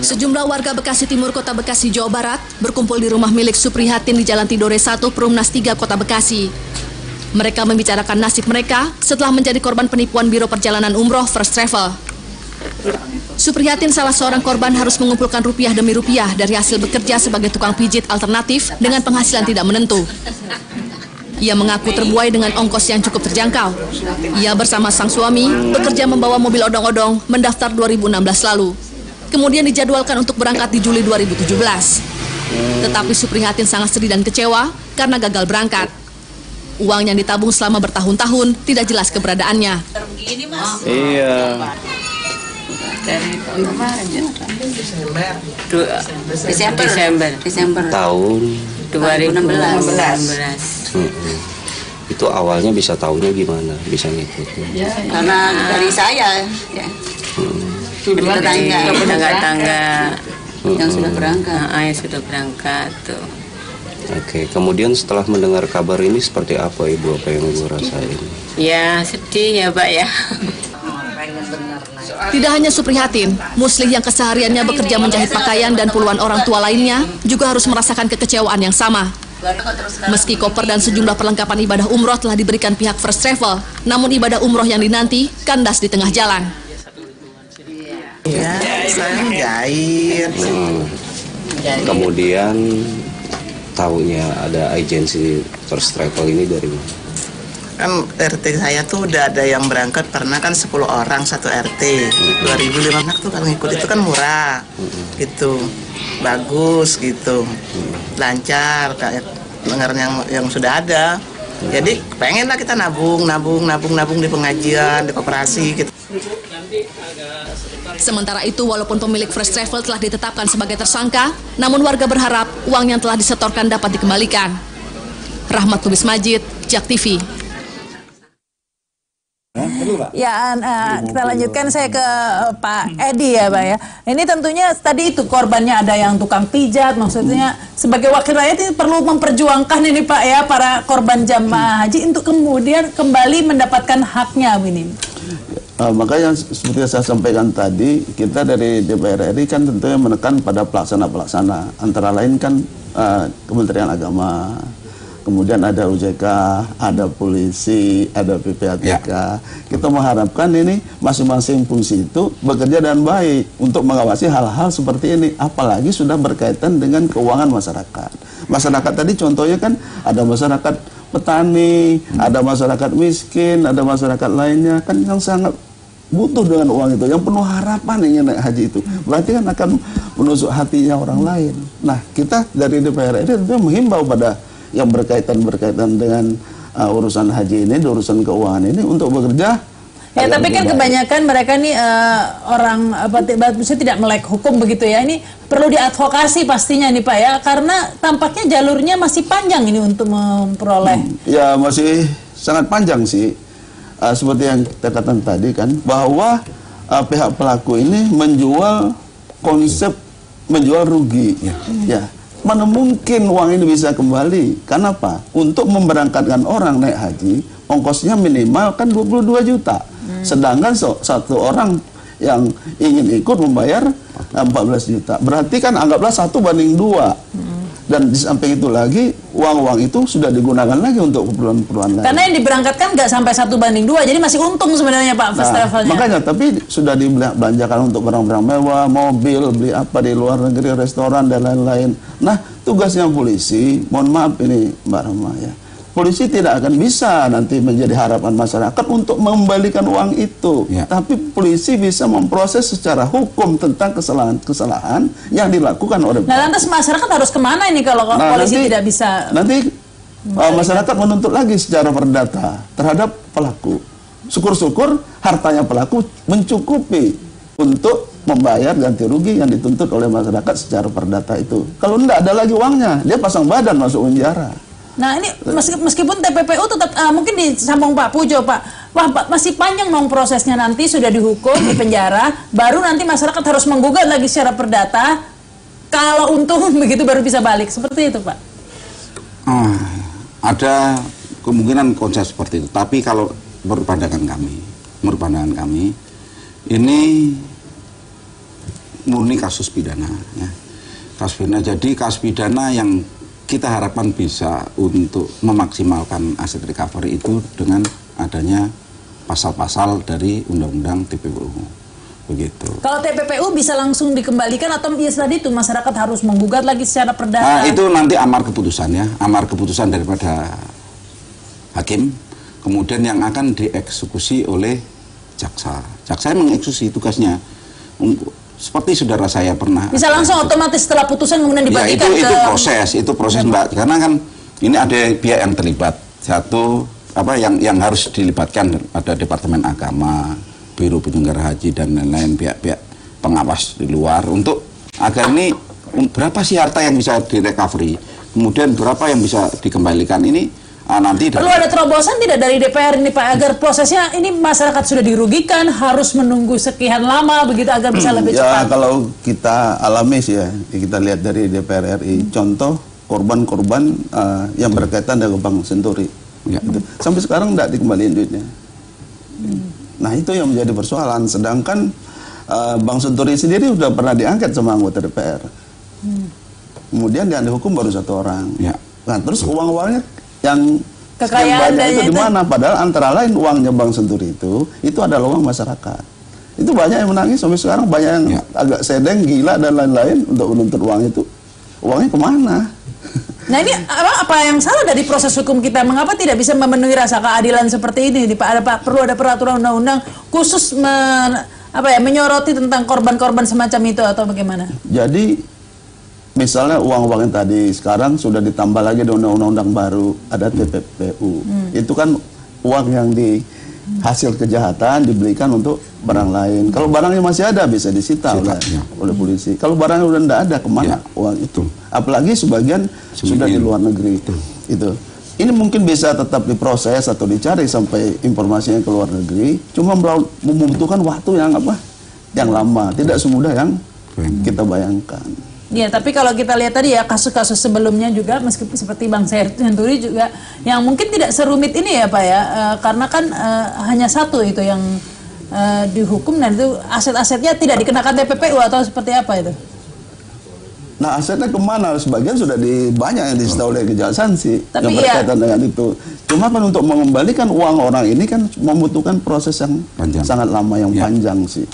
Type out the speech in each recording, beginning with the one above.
Sejumlah warga Bekasi Timur, Kota Bekasi, Jawa Barat berkumpul di rumah milik Suprihatin di Jalan Tidore 1, Perumnas 3, Kota Bekasi. Mereka membicarakan nasib mereka setelah menjadi korban penipuan Biro Perjalanan Umroh First Travel. Suprihatin, salah seorang korban, harus mengumpulkan rupiah demi rupiah dari hasil bekerja sebagai tukang pijit alternatif dengan penghasilan tidak menentu. Ia mengaku terbuai dengan ongkos yang cukup terjangkau. Ia bersama sang suami bekerja membawa mobil odong-odong mendaftar 2016 lalu. Kemudian dijadwalkan untuk berangkat di Juli 2017. Tetapi Suprihatin sangat sedih dan kecewa karena gagal berangkat. Uang yang ditabung selama bertahun-tahun tidak jelas keberadaannya. Iya. Dari Desember tahun 2016. Itu awalnya bisa tahunya gimana? Bisa ngikutin? Ya, karena dari saya, ya. Tetangga yang sudah berangkat. Yang sudah berangkat tuh. Oke, kemudian setelah mendengar kabar ini seperti apa Ibu? Apa yang Ibu rasain? Ya sedih ya Pak ya. Tidak hanya Suprihatin, Muslih yang kesehariannya bekerja menjahit pakaian dan puluhan orang tua lainnya juga harus merasakan kekecewaan yang sama. Meski koper dan sejumlah perlengkapan ibadah umroh telah diberikan pihak First Travel, namun ibadah umroh yang dinanti kandas di tengah jalan. Ya, saya jahit. Kemudian tahunya ada agensi First Travel ini dari mana? Kan RT saya tuh udah ada yang berangkat, pernah kan 10 orang satu RT. 2005 tuh kalau ngikut itu kan murah. Gitu. Bagus gitu. Lancar kayak dengar yang sudah ada. Jadi pengen lah kita nabung di pengajian, di koperasi gitu. Sementara itu, walaupun pemilik First Travel telah ditetapkan sebagai tersangka, namun warga berharap uang yang telah disetorkan dapat dikembalikan. Rahmat Lubis Majid, JAK TV. Ya, kita lanjutkan, saya ke Pak Edi ya Pak ya. Ini tentunya tadi itu korbannya ada yang tukang pijat, maksudnya sebagai wakil rakyat ini perlu memperjuangkan ini Pak ya, para korban jamaah haji untuk kemudian kembali mendapatkan haknya ini. Makanya seperti yang saya sampaikan tadi, kita dari DPR RI kan tentunya menekan pada pelaksana-pelaksana, antara lain kan Kementerian Agama, kemudian ada OJK, ada polisi, ada PPATK. Kita mengharapkan ini masing-masing fungsi itu bekerja dengan baik untuk mengawasi hal-hal seperti ini, apalagi sudah berkaitan dengan keuangan masyarakat. Masyarakat tadi contohnya kan ada masyarakat petani, ada masyarakat miskin, ada masyarakat lainnya kan yang sangat butuh dengan uang itu, yang penuh harapan ingin naik haji itu, berarti kan akan menusuk hatinya orang lain. Nah, kita dari DPR ini tentunya menghimbau pada yang berkaitan dengan urusan haji ini, urusan keuangan ini untuk bekerja. Ya, tapi kan kebanyakan mereka nih orang tidak melek hukum begitu ya. Ini perlu diadvokasi pastinya nih Pak ya, karena tampaknya jalurnya masih panjang ini untuk memperoleh. Ya, masih sangat panjang sih. Seperti yang kita katakan tadi kan, bahwa pihak pelaku ini menjual konsep menjual rugi. Ya. Mana mungkin uang ini bisa kembali? Karena apa? Untuk memberangkatkan orang naik haji, ongkosnya minimal kan 22 juta. Sedangkan satu orang yang ingin ikut membayar 14 juta. Berarti kan anggaplah 1:2. Dan di samping itu lagi, uang-uang itu sudah digunakan lagi untuk keperluan-keperluan lain. Karena yang diberangkatkan nggak sampai 1:2, jadi masih untung sebenarnya Pak First Travelnya. Makanya, tapi sudah dibelanjakan untuk barang-barang mewah, mobil, beli apa di luar negeri, restoran, dan lain-lain. Nah, tugasnya polisi, mohon maaf ini Mbak Rahma ya, polisi tidak akan bisa nanti menjadi harapan masyarakat untuk mengembalikan uang itu. Tapi polisi bisa memproses secara hukum tentang kesalahan yang dilakukan oleh. Nah, lantas masyarakat harus kemana ini kalau polisi tidak bisa? Nanti masyarakat menuntut lagi secara perdata terhadap pelaku. Syukur-syukur hartanya pelaku mencukupi untuk membayar ganti rugi yang dituntut oleh masyarakat secara perdata itu. Kalau tidak ada lagi uangnya, dia pasang badan masuk penjara. Nah ini meskipun TPPU tetap mungkin disambung Pak Pujo Pak, wah Pak, masih panjang dong prosesnya, nanti sudah dihukum di penjara, baru nanti masyarakat harus menggugat lagi secara perdata, kalau untung begitu baru bisa balik, seperti itu Pak. Ada kemungkinan konsep seperti itu, tapi kalau menurut pandangan kami, ini murni kasus pidana. Ya. Kasus pidana. Jadi kasus pidana yang kita harapkan bisa untuk memaksimalkan aset recovery itu dengan adanya pasal-pasal dari Undang-Undang TPPU. Begitu. Kalau TPPU bisa langsung dikembalikan atau ya tadi itu masyarakat harus menggugat lagi secara perdata? Nah, itu nanti amar keputusan ya, amar keputusan daripada hakim, kemudian yang akan dieksekusi oleh jaksa. Jaksa yang mengeksekusi tugasnya. Seperti saudara saya pernah. Bisa langsung otomatis setelah putusan kemudian dibagikan ya, itu proses Mbak. Karena kan ini ada pihak yang terlibat. Satu apa yang harus dilibatkan ada Departemen Agama, Biro Penyelenggara Haji dan lain-lain pihak-pihak pengawas di luar untuk agar ini berapa sih harta yang bisa direcovery, kemudian berapa yang bisa dikembalikan ini. Nanti perlu ada terobosan tidak dari DPR ini Pak agar prosesnya ini masyarakat sudah dirugikan harus menunggu sekian lama begitu agar bisa lebih cepat. Ya kalau kita alami sih ya kita lihat dari DPR RI contoh korban-korban yang berkaitan dengan Bank Senturi gitu. Sampai sekarang tidak dikembalikan duitnya. Nah itu yang menjadi persoalan. Sedangkan Bank Senturi sendiri sudah pernah diangket sama anggota DPR. Kemudian yang dihukum baru 1 orang. Nah terus uang-uangnya yang kekayaan banyak itu di mana? Padahal antara lain uangnya Bank Senturi itu adalah uang masyarakat. Itu banyak yang menangis sampai sekarang, banyak yang agak sedeng, gila dan lain-lain untuk menuntut uang itu. Uangnya kemana? Nah ini apa yang salah dari proses hukum kita? Mengapa tidak bisa memenuhi rasa keadilan seperti ini? Perlu ada peraturan undang-undang khusus menyoroti tentang korban-korban semacam itu atau bagaimana? Jadi misalnya uang-uang yang tadi sekarang sudah ditambah lagi di undang-undang baru ada TPPU. Itu kan uang yang di hasil kejahatan dibelikan untuk barang lain. Kalau barangnya masih ada bisa disita oleh polisi. Kalau barangnya udah tidak ada kemana uang itu? Apalagi sebagian sudah di luar negeri itu. Ini mungkin bisa tetap diproses atau dicari sampai informasinya ke luar negeri. Cuma membutuhkan waktu yang lama. Tidak semudah yang kita bayangkan. Ya, tapi kalau kita lihat tadi ya kasus-kasus sebelumnya juga meskipun seperti Bank Senturi juga yang mungkin tidak serumit ini ya Pak ya, karena kan hanya satu itu yang dihukum dan itu aset-asetnya tidak dikenakan TPPU atau seperti apa itu? Nah asetnya kemana? Sebagian sudah banyak yang disita oleh kejaksaan sih yang berkaitan dengan itu. Cuma kan untuk mengembalikan uang orang ini kan membutuhkan proses yang sangat lama yang panjang sih.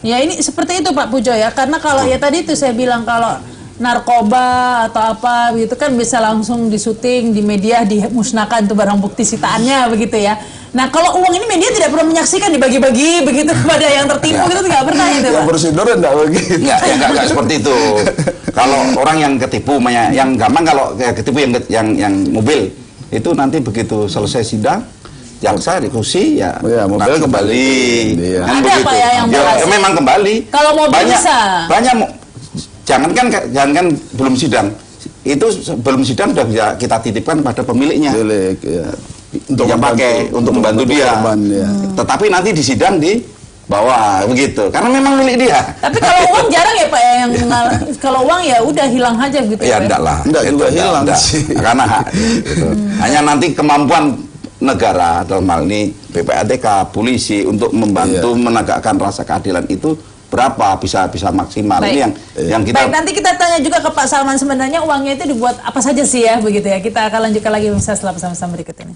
Ya ini seperti itu Pak Pujo ya, karena kalau ya tadi itu saya bilang kalau narkoba atau apa begitu kan bisa langsung disuting di media dimusnahkan itu barang bukti sitaannya begitu ya. Nah kalau uang ini media tidak pernah menyaksikan dibagi-bagi begitu kepada yang tertipu gitu tidak pernah itu Pak. Yang prosedur enggak begitu. Enggak seperti itu. Kalau orang yang ketipu yang gampang kalau ketipu yang mobil itu nanti begitu selesai sidang jaksa diskusi mobil kembali. Ada apa ya yang berhasil? Memang kembali. Kalau mobil bisa. Banyak. Jangankan belum sidang. Itu belum sidang sudah bisa kita titipkan pada pemiliknya. Untuk yang pakai untuk membantu dia. Tetapi nanti di sidang di bawah begitu. Karena memang milik dia. Tapi kalau uang jarang ya Pak ya yang kalau uang ya udah hilang aja gitu ya. Enggak lah. Enggak juga hilang sih. Karena gitu. Hanya nanti kemampuan negara dalam hal ini PPATK, polisi untuk membantu menegakkan rasa keadilan itu berapa bisa maksimal. Ini yang kita. Baik, nanti kita tanya juga ke Pak Salman sebenarnya uangnya itu dibuat apa saja sih ya begitu ya. Kita akan lanjutkan lagi setelah pesan-pesan berikut ini.